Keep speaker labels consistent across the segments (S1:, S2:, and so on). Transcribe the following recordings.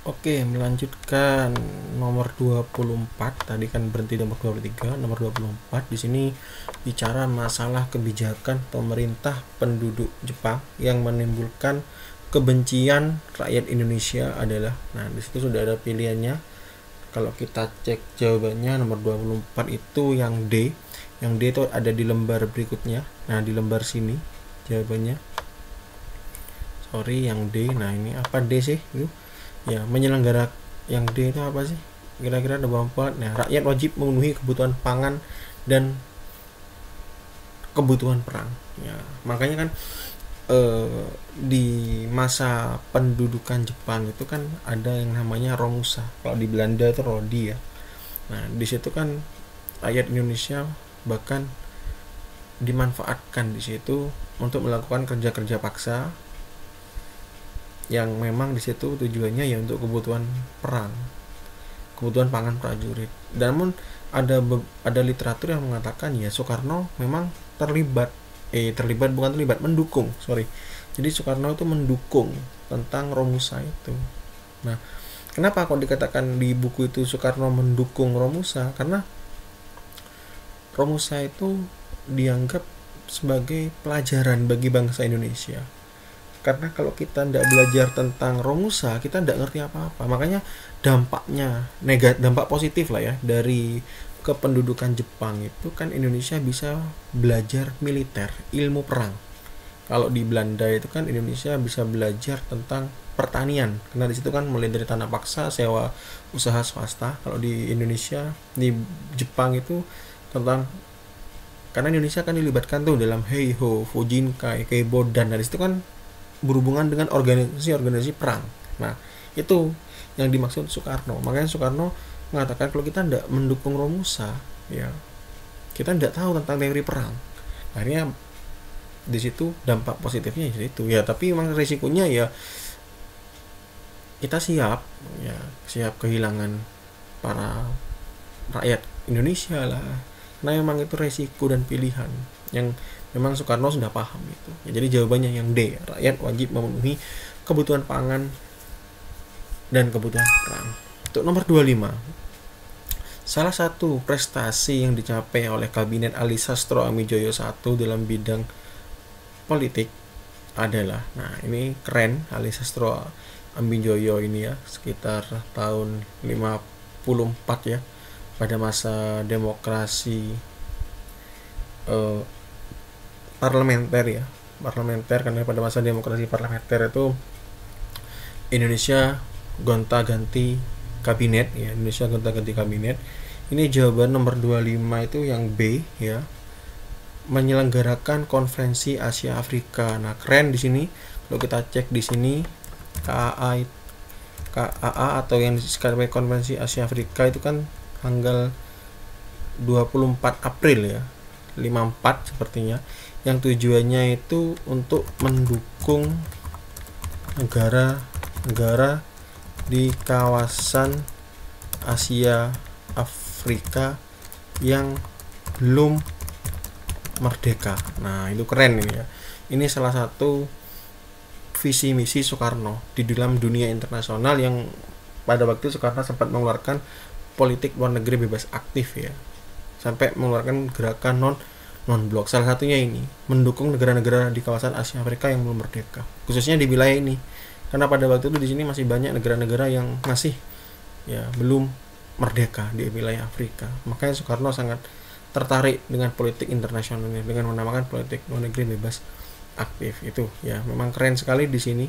S1: Oke, melanjutkan nomor 24. Tadi kan berhenti nomor 23, nomor 24 di sini bicara masalah kebijakan pemerintah penduduk Jepang yang menimbulkan kebencian rakyat Indonesia adalah. Nah, di situ sudah ada pilihannya. Kalau kita cek jawabannya nomor 24 itu yang D. Yang D itu ada di lembar berikutnya. Nah, di lembar sini jawabannya. Sorry, yang D. Nah, ini apa D sih? Ya, menyelenggara yang D itu apa sih? Kira-kira ada berapa? Nah, rakyat wajib memenuhi kebutuhan pangan dan kebutuhan perang. Ya, makanya kan di masa pendudukan Jepang itu kan ada yang namanya Romusa. Kalau di Belanda itu Rodi ya. Nah, di situ kan rakyat Indonesia bahkan dimanfaatkan di situ untuk melakukan kerja-kerja paksa yang memang di situ tujuannya ya untuk kebutuhan perang, kebutuhan pangan prajurit. Namun ada literatur yang mengatakan ya Soekarno memang mendukung, jadi Soekarno itu mendukung tentang Romusa itu. Nah, kenapa kok dikatakan di buku itu Soekarno mendukung Romusa? Karena Romusa itu dianggap sebagai pelajaran bagi bangsa Indonesia. Karena kalau kita tidak belajar tentang Romusa, kita tidak ngerti apa-apa. Makanya dampak positif lah ya dari kependudukan Jepang itu kan Indonesia bisa belajar militer, ilmu perang. Kalau di Belanda itu kan Indonesia bisa belajar tentang pertanian, karena di situ kan mulai dari tanah paksa, sewa, usaha swasta. Kalau di Indonesia, di Jepang itu tentang, karena Indonesia kan dilibatkan tuh dalam Heiho, Fujinkai, Keibodan. Dari situ kan berhubungan dengan organisasi-organisasi perang. Nah, itu yang dimaksud Soekarno. Makanya Soekarno mengatakan kalau kita tidak mendukung Romusa, ya kita tidak tahu tentang teori perang. Akhirnya di situ dampak positifnya itu ya, tapi memang resikonya ya kita siap kehilangan para rakyat Indonesia lah. Nah, memang itu resiko dan pilihan yang memang Soekarno sudah paham itu. Ya, jadi jawabannya yang D, rakyat wajib memenuhi kebutuhan pangan dan kebutuhan perang. Untuk nomor 25, salah satu prestasi yang dicapai oleh Kabinet Ali Sastro Amijoyo I dalam bidang politik adalah, nah ini keren, Ali Sastro Amijoyo ini ya, sekitar tahun 54 ya, pada masa demokrasi parlementer karena pada masa demokrasi parlementer itu Indonesia gonta-ganti kabinet ya, Ini jawaban nomor 25 itu yang B ya, menyelenggarakan konferensi Asia Afrika. Nah, keren di sini kalau kita cek di sini KAA atau yang disebut konferensi Asia Afrika itu kan tanggal 24 April ya, 54 sepertinya, yang tujuannya itu untuk mendukung negara-negara di kawasan Asia Afrika yang belum merdeka. Nah, itu keren ini ya. Ini salah satu visi misi Soekarno di dalam dunia internasional, yang pada waktu Soekarno sempat mengeluarkan politik luar negeri bebas aktif ya, sampai mengeluarkan gerakan non blok. Salah satunya ini mendukung negara-negara di kawasan Asia Afrika yang belum merdeka, khususnya di wilayah ini, karena pada waktu itu di sini masih banyak negara-negara yang masih ya belum merdeka di wilayah Afrika. Makanya Soekarno sangat tertarik dengan politik internasional ini dengan menamakan politik luar negeri bebas aktif itu ya. Memang keren sekali di sini,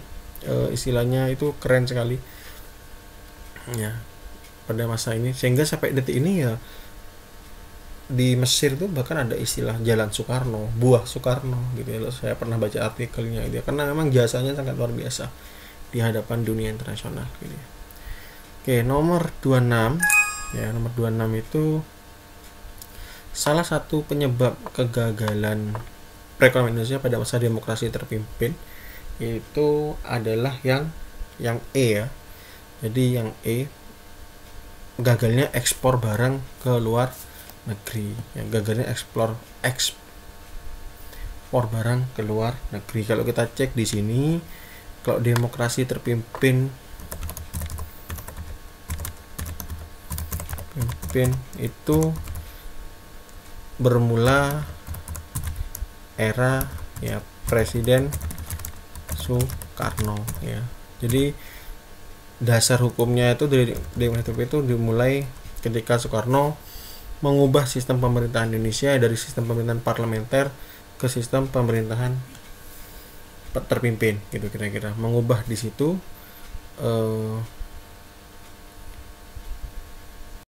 S1: istilahnya itu keren sekali ya pada masa ini, sehingga sampai detik ini ya di Mesir tuh bahkan ada istilah Jalan Soekarno, Buah Soekarno gitu ya. Saya pernah baca artikelnya gitu ya, karena memang jasanya sangat luar biasa di hadapan dunia internasional gitu ya. Oke, nomor 26 ya, nomor 26 itu salah satu penyebab kegagalan perekonomian Indonesia pada masa demokrasi terpimpin itu adalah yang E ya. Jadi yang E, gagalnya ekspor barang ke luar negeri. Yang gagalnya ekspor barang ke luar negeri. Kalau kita cek di sini, kalau demokrasi terpimpin terpimpin itu bermula era ya Presiden Soekarno ya. Jadi dasar hukumnya itu dari demokrasi itu dimulai ketika Soekarno mengubah sistem pemerintahan Indonesia dari sistem pemerintahan parlementer ke sistem pemerintahan terpimpin gitu kira-kira. Mengubah di situ